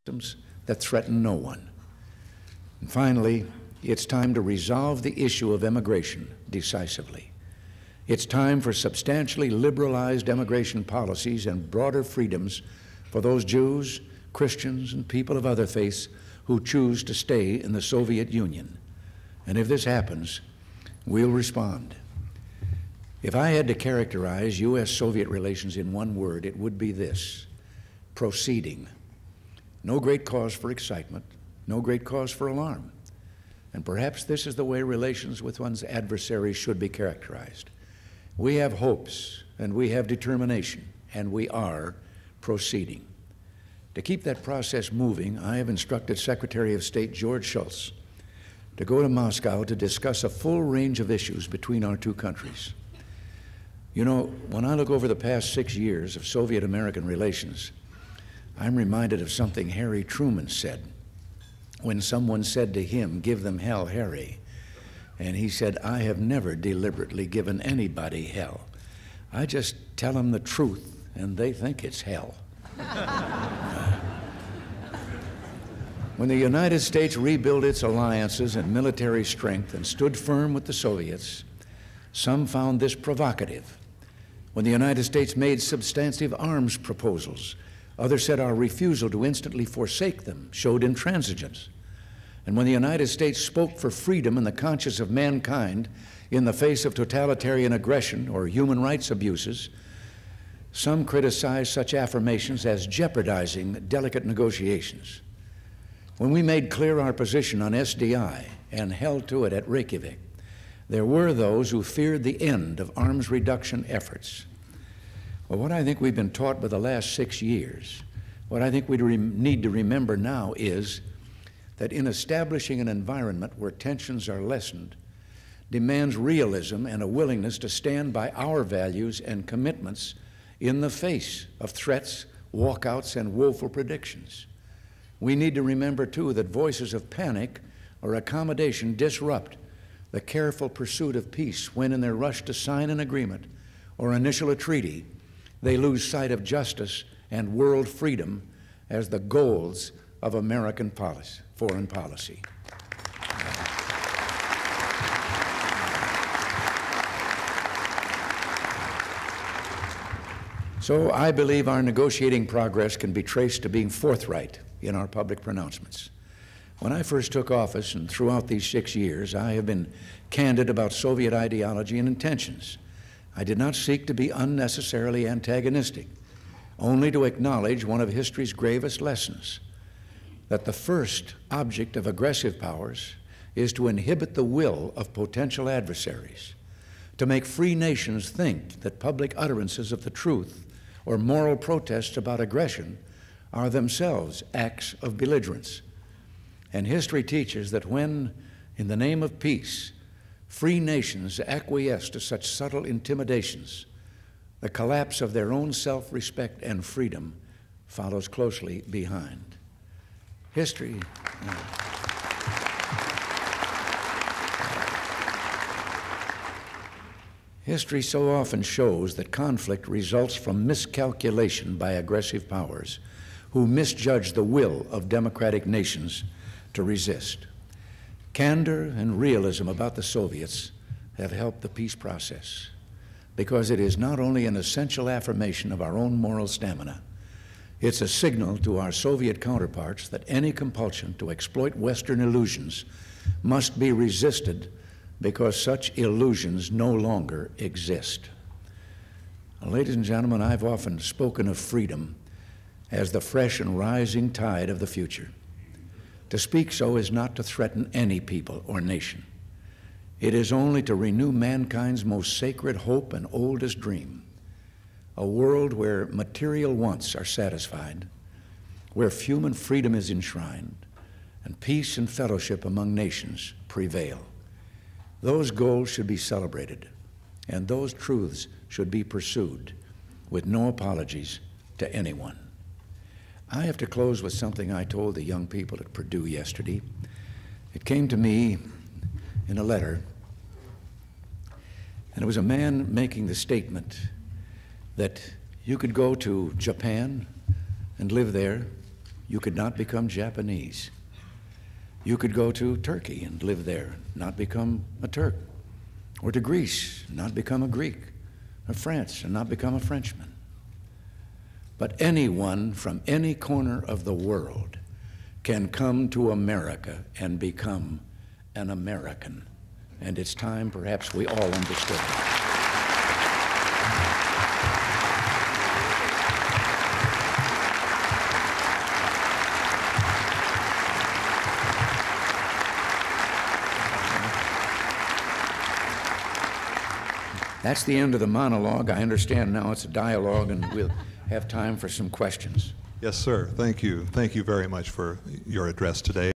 systems that threaten no one. And finally, it's time to resolve the issue of immigration decisively. It's time for substantially liberalized immigration policies and broader freedoms for those Jews, Christians, and people of other faiths who choose to stay in the Soviet Union. And if this happens, we'll respond. If I had to characterize U.S.-Soviet relations in one word, it would be this: proceeding. No great cause for excitement, no great cause for alarm. And perhaps this is the way relations with one's adversaries should be characterized. We have hopes, and we have determination, and we are proceeding. To keep that process moving, I have instructed Secretary of State George Shultz to go to Moscow to discuss a full range of issues between our two countries. You know, when I look over the past 6 years of Soviet-American relations, I'm reminded of something Harry Truman said when someone said to him, "Give them hell, Harry." And he said, "I have never deliberately given anybody hell. I just tell them the truth, and they think it's hell." When the United States rebuilt its alliances and military strength and stood firm with the Soviets, some found this provocative. When the United States made substantive arms proposals, others said our refusal to instantly forsake them showed intransigence. And when the United States spoke for freedom in the conscience of mankind in the face of totalitarian aggression or human rights abuses, some criticized such affirmations as jeopardizing delicate negotiations. When we made clear our position on SDI and held to it at Reykjavik, there were those who feared the end of arms reduction efforts. Well, what I think we've been taught by the last 6 years, what I think we need to remember now is that in establishing an environment where tensions are lessened demands realism and a willingness to stand by our values and commitments in the face of threats, walkouts, and woeful predictions. We need to remember, too, that voices of panic or accommodation disrupt the careful pursuit of peace when, in their rush to sign an agreement or initial a treaty, they lose sight of justice and world freedom as the goals of American foreign policy. So I believe our negotiating progress can be traced to being forthright in our public pronouncements. When I first took office and throughout these 6 years, I have been candid about Soviet ideology and intentions. I did not seek to be unnecessarily antagonistic, only to acknowledge one of history's gravest lessons, that the first object of aggressive powers is to inhibit the will of potential adversaries, to make free nations think that public utterances of the truth or moral protests about aggression are themselves acts of belligerence. And history teaches that when, in the name of peace, free nations acquiesce to such subtle intimidations, the collapse of their own self-respect and freedom follows closely behind. History so often shows that conflict results from miscalculation by aggressive powers who misjudge the will of democratic nations to resist. Candor and realism about the Soviets have helped the peace process because it is not only an essential affirmation of our own moral stamina, it's a signal to our Soviet counterparts that any compulsion to exploit Western illusions must be resisted because such illusions no longer exist. Ladies and gentlemen, I've often spoken of freedom as the fresh and rising tide of the future. To speak so is not to threaten any people or nation. It is only to renew mankind's most sacred hope and oldest dream, a world where material wants are satisfied, where human freedom is enshrined, and peace and fellowship among nations prevail. Those goals should be celebrated, and those truths should be pursued with no apologies to anyone. I have to close with something I told the young people at Purdue yesterday. It came to me in a letter, and it was a man making the statement that you could go to Japan and live there, You could not become Japanese. You could go to Turkey and live there, not become a Turk, or to Greece, not become a Greek, or France, and not become a Frenchman. But anyone from any corner of the world can come to America and become an American. And it's time perhaps we all understood that. That's the end of the monologue. I understand now it's a dialogue, and we'll have time for some questions. Yes, sir. Thank you. Thank you very much for your address today.